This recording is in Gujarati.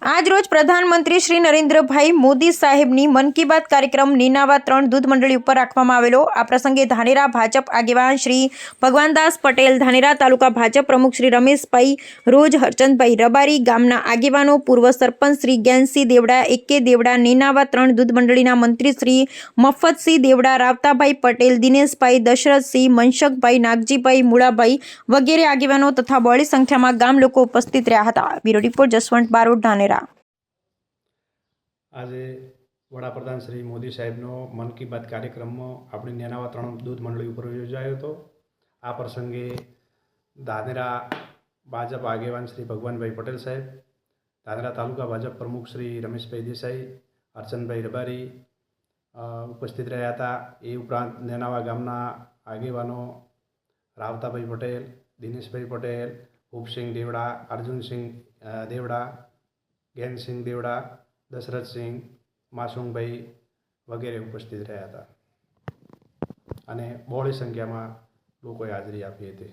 આજ રોજ પ્રધાનમંત્રી શ્રી નરેન્દ્રભાઈ મોદી સાહેબની મન કી બાત કાર્યક્રમ નીનાવા 3 દૂધ મંડળી ઉપર રાખવામાં આવેલો। આ પ્રસંગે ધાનેરા ભાજપ આગેવાન શ્રી ભગવાનદાસ પટેલ, ધાનેરા તાલુકા ભાજપ પ્રમુખ શ્રી રમેશભાઈ રોજ, હરચંદભાઈ રબારી, ગામના આગેવાનો, પૂર્વ સરપંચ શ્રી જ્ઞાનસિંહ દેવડા, એકે દેવડા, નીનાવા 3 દૂધ મંડળીના મંત્રી શ્રી મફતસિંહ દેવડા, રાવતાભાઈ પટેલ, દિનેશભાઈ, દશરથસિંહ, મનસુખભાઈ, નાગજીભાઈ, મુળાભાઈ વગેરે આગેવાનો તથા બહોળી સંખ્યામાં ગામ લોકો ઉપસ્થિત રહ્યા હતા। Bureau report Jaswant Barot, Dhanera. આજે વડાપ્રધાન શ્રી મોદી સાહેબનો મન કી બાત કાર્યક્રમમાં આપણી નેનાવા 3 દૂધ મંડળી ઉપર યોજાયો હતો। આ પ્રસંગે ધાનેરા ભાજપ આગેવાન શ્રી ભગવાનભાઈ પટેલ સાહેબ, ધાનેરા તાલુકા ભાજપ પ્રમુખ શ્રી રમેશભાઈ દેસાઈ, હરચંદભાઈ રબારી ઉપસ્થિત રહ્યા હતા। એ ઉપરાંત નેનાવા ગામના આગેવાનો રાવતાભાઈ પટેલ, દિનેશભાઈ પટેલ, ભૂપસિંહ દેવડા, અર્જુનસિંહ દેવડા, જ્ઞાનસિંહ દેવડા, દશરથસિંહ, માસુમભાઈ વગેરે ઉપસ્થિત રહ્યા હતા અને બહોળી સંખ્યામાં લોકોએ હાજરી આપી હતી।